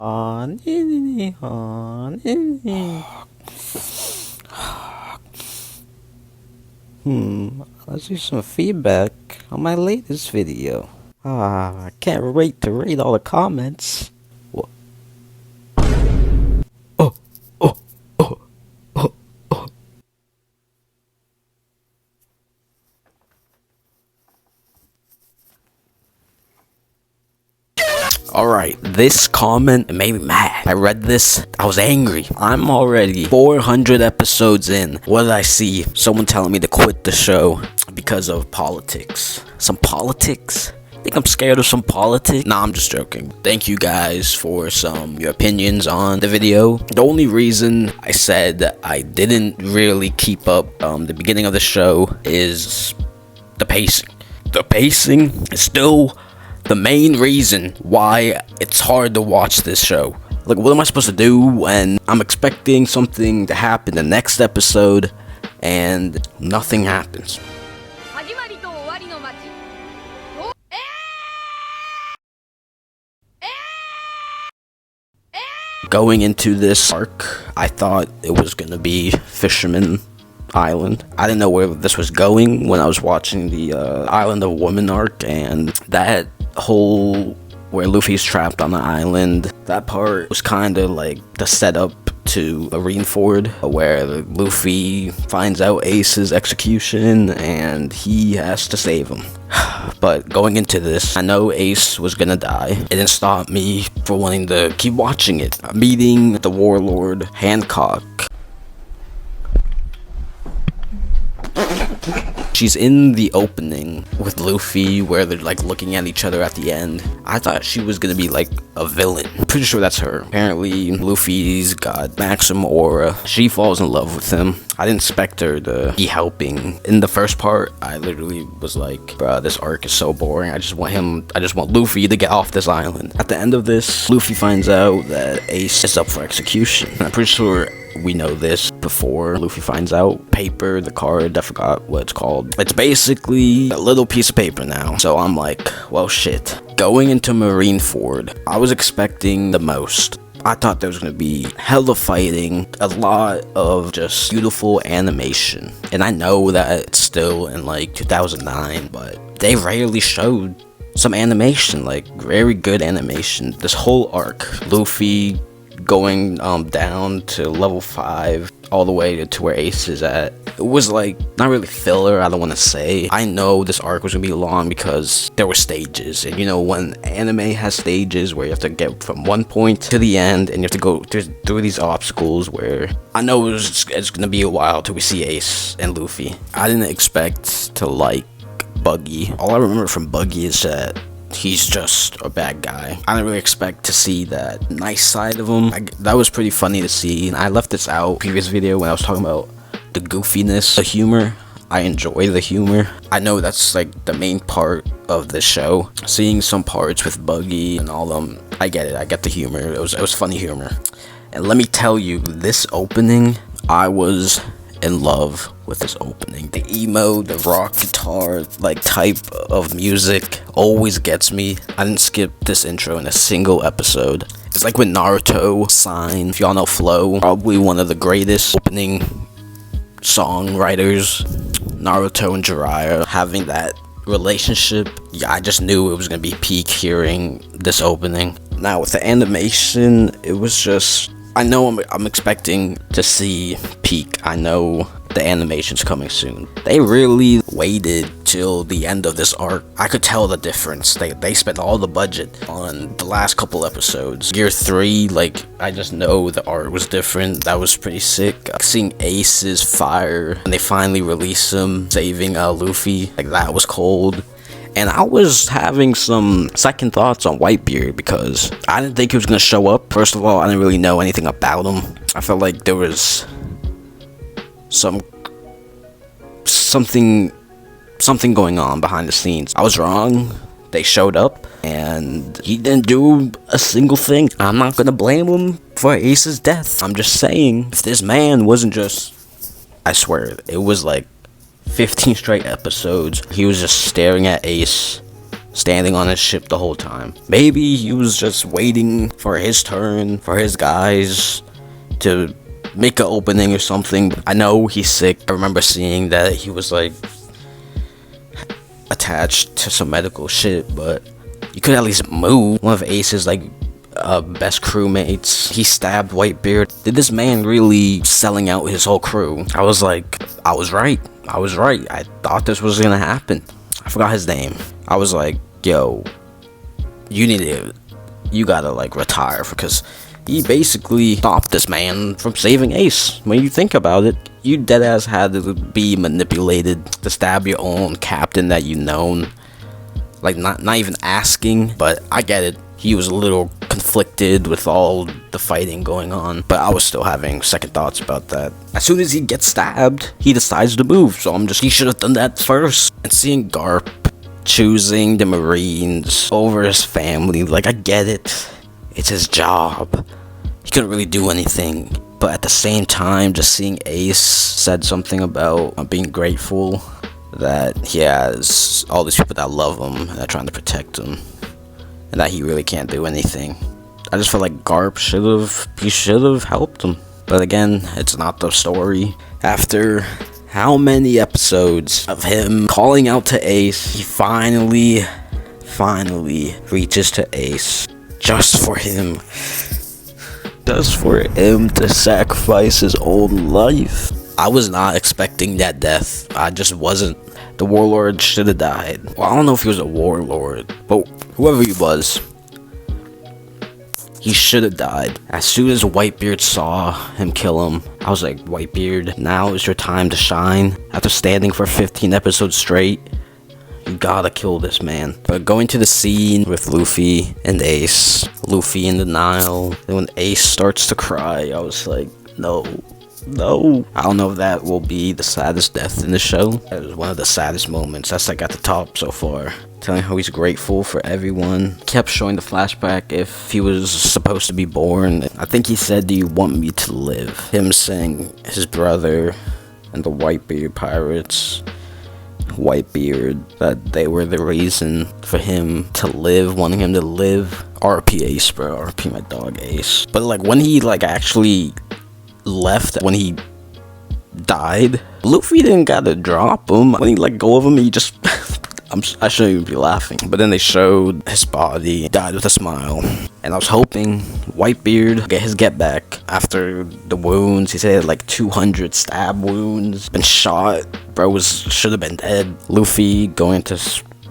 Let's do some feedback on my latest video. I can't wait to read all the comments. What? Oh, oh, oh, oh, oh. Alright, this comment made me mad. I read this, I was angry. I'm already 400 episodes in. What did I see? Someone telling me to quit the show because of politics. Some politics? Think I'm scared of some politics? Nah, I'm just joking. Thank you guys for your opinions on the video. The only reason I said that I didn't really keep up the beginning of the show is the pacing. The pacing is still the main reason why it's hard to watch this show. Like, what am I supposed to do when I'm expecting something to happen the next episode and nothing happens? Going into this arc, I thought it was gonna be Fisherman Island. I didn't know where this was going when I was watching the Island of Woman arc, and that whole where Luffy's trapped on the island, that part was kind of like the setup to Marineford, where Luffy finds out Ace's execution and he has to save him. But going into this, I know Ace was gonna die. It didn't stop me from wanting to keep watching it. Meeting the warlord Hancock. She's in the opening with Luffy where they're like looking at each other at the end. I thought she was gonna be like a villain. I'm pretty sure that's her. Apparently Luffy's got maximum aura. She falls in love with him. I didn't expect her to be helping. In the first part, I literally was like, bruh, this arc is so boring. I just want Luffy to get off this island. At the end of this, Luffy finds out that Ace is up for execution. I'm pretty sure we know this before Luffy finds out. Paper, the card, I forgot what it's called. It's basically a little piece of paper now. So I'm like, well, shit. Going into Marineford, I was expecting the most. I thought there was going to be hella fighting, a lot of just beautiful animation. And I know that it's still in like 2009, but they rarely showed some animation, like very good animation. This whole arc, Luffy going down to level 5 all the way to where Ace is at, it was like not really filler. I don't want to say. I know this arc was gonna be long because there were stages, and you know when anime has stages where you have to get from one point to the end and you have to go through these obstacles, where I know it's gonna be a while till we see Ace and Luffy. I didn't expect to like Buggy. All I remember from Buggy is that he's just a bad guy. I didn't really expect to see that nice side of him. That was pretty funny to see, and I left this out previous video when I was talking about the goofiness, the humor. I enjoy the humor. I know that's like the main part of the show. Seeing some parts with Buggy and all them, I get it. I get the humor. It was funny humor. And let me tell you, this opening, I was in love with this opening. The emo, the rock guitar like type of music always gets me. I didn't skip this intro in a single episode. It's like when Naruto, Sign, if y'all know Flow, probably one of the greatest opening songwriters. Naruto and Jiraiya having that relationship. Yeah, I just knew it was gonna be peak hearing this opening. Now with the animation, it was just, I know I'm expecting to see peak. I know the animation's coming soon. They really waited till the end of this arc. I could tell the difference. They spent all the budget on the last couple episodes. Year 3, like, I just know the art was different. That was pretty sick. Seeing Ace's fire when they finally release him, saving Luffy, like, that was cold. And I was having some second thoughts on Whitebeard because I didn't think he was going to show up. First of all, I didn't really know anything about him. I felt like there was something going on behind the scenes. I was wrong. They showed up and he didn't do a single thing. I'm not going to blame him for Ace's death. I'm just saying, if this man wasn't just, I swear, it was like 15 straight episodes, he was just staring at Ace standing on his ship the whole time. Maybe he was just waiting for his turn, for his guys to make an opening or something. I know he's sick. I remember seeing that he was like attached to some medical shit, but you could at least move. One of Ace's like best crewmates, he stabbed Whitebeard. Did this man really selling out his whole crew? I was like, I was right. I thought this was gonna happen. I forgot his name. I was like, yo, you gotta like retire, because he basically stopped this man from saving Ace. When you think about it, you deadass had to be manipulated to stab your own captain that you known. Like, not even asking, but I get it. He was a little conflicted with all the fighting going on, but I was still having second thoughts about that. As soon as he gets stabbed, he decides to move, so he should have done that first. And seeing Garp choosing the Marines over his family, like, I get it. It's his job. He couldn't really do anything. But at the same time, just seeing Ace said something about being grateful that he has all these people that love him and are trying to protect him, and that he really can't do anything. I just feel like Garp should have helped him. But again, it's not the story. After how many episodes of him calling out to Ace, he finally reaches to Ace just for him to sacrifice his own life. I was not expecting that death. I just wasn't. The warlord should have died. Well, I don't know if he was a warlord, but whoever he was, he should have died. As soon as Whitebeard saw him kill him, I was like, Whitebeard, now is your time to shine. After standing for 15 episodes straight, you gotta kill this man. But going to the scene with Luffy and Ace, Luffy in denial, and when Ace starts to cry, I was like, no. I don't know if that will be the saddest death in the show. It was one of the saddest moments. That's like at the top so far. Telling how he's grateful for everyone. Kept showing the flashback if he was supposed to be born. I think he said, do you want me to live? Him saying his brother and the Whitebeard pirates, Whitebeard, that they were the reason for him to live, wanting him to live. RP Ace, bro. RP my dog Ace. But like when he like actually left, when he died, Luffy didn't gotta drop him. When he let go of him, he just I shouldn't even be laughing, but then they showed his body, died with a smile. And I was hoping Whitebeard get his get back after the wounds. He said he had like 200 stab wounds, been shot. Bro should have been dead. Luffy going into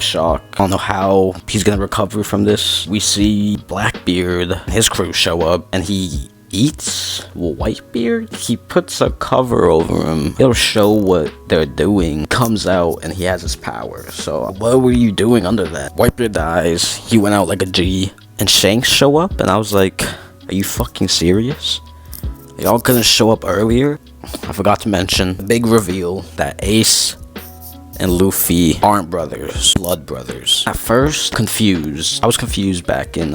shock. I don't know how he's gonna recover from this. We see Blackbeard, his crew show up, and he eats Whitebeard. He puts a cover over him. It'll show what they're doing. Comes out and he has his power. So what were you doing under that? Whitebeard dies. He went out like a G. And Shanks show up and I was like, are you fucking serious? Y'all couldn't show up earlier? I forgot to mention the big reveal that Ace and Luffy aren't brothers, blood brothers. At first, confused. I was confused back in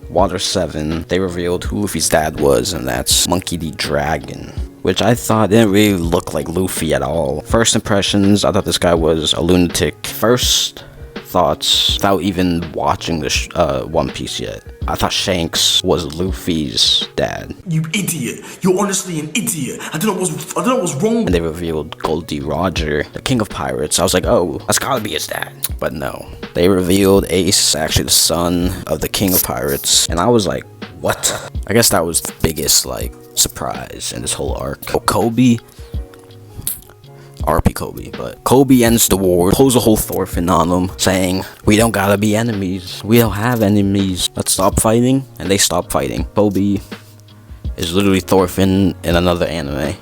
Water 7. They revealed who Luffy's dad was, and that's Monkey D. Dragon, which I thought didn't really look like Luffy at all. First impressions, I thought this guy was a lunatic. First thoughts, without even watching the One Piece yet, I thought Shanks was Luffy's dad. You idiot! You're honestly an idiot. I don't know what's wrong. And they revealed Goldie Roger, the king of pirates. I was like, oh, that's gotta be his dad. But no, they revealed Ace, actually the son of the king of pirates. And I was like, what? I guess that was the biggest like surprise in this whole arc. Oh, Kobe. RP Kobe, but Kobe ends the war, pulls a whole Thorfinn on them, saying, we don't gotta be enemies. We don't have enemies. Let's stop fighting. And they stop fighting. Kobe is literally Thorfinn in another anime.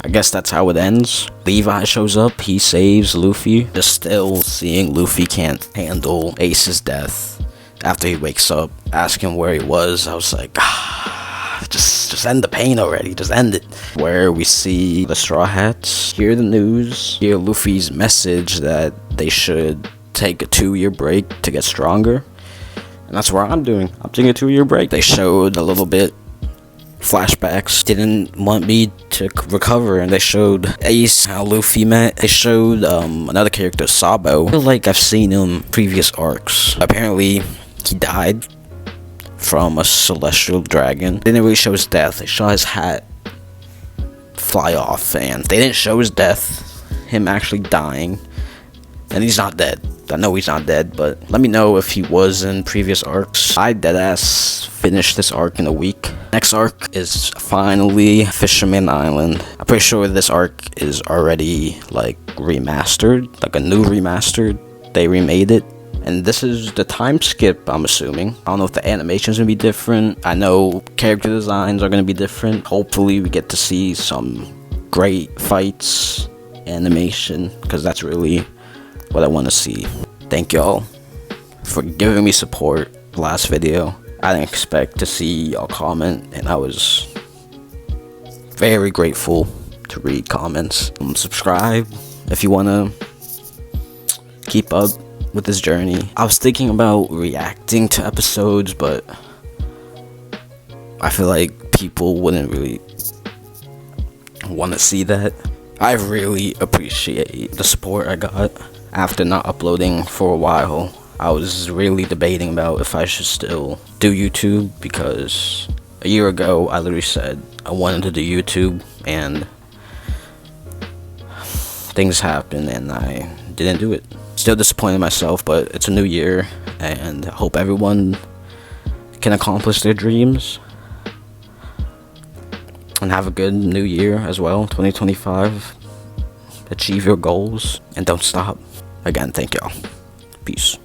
I guess that's how it ends. Levi shows up. He saves Luffy. Just still seeing Luffy can't handle Ace's death. After he wakes up, ask him where he was. I was like, just end the pain already, just end it. Where we see the Straw Hats hear the news, hear Luffy's message that they should take a 2-year break to get stronger. And that's what I'm doing. I'm taking a 2-year break. They showed a little bit flashbacks didn't want me to recover, and they showed Ace, how Luffy met. They showed another character, Sabo. I feel like I've seen him previous arcs. Apparently he died from a celestial dragon. They didn't really show his death. They saw his hat fly off, and they didn't show his death, him actually dying. And he's not dead. I know he's not dead, but let me know if he was in previous arcs. I deadass finished this arc in a week. Next arc is finally Fisherman Island. I'm pretty sure this arc is already like remastered, like a new remastered. They remade it. And this is the time skip, I'm assuming. I don't know if the animation's gonna be different. I know character designs are gonna be different. Hopefully we get to see some great fights, animation, because that's really what I want to see. Thank y'all for giving me support the last video. I didn't expect to see y'all comment, and I was very grateful to read comments. Subscribe if you want to keep up with this journey. I was thinking about reacting to episodes, but I feel like people wouldn't really want to see that. I really appreciate the support I got. After not uploading for a while, I was really debating about if I should still do YouTube, because a year ago I literally said I wanted to do YouTube, and things happened and I didn't do it. Still disappointed in myself, but it's a new year, and I hope everyone can accomplish their dreams and have a good new year as well, 2025. Achieve your goals and don't stop. Again, thank y'all. Peace.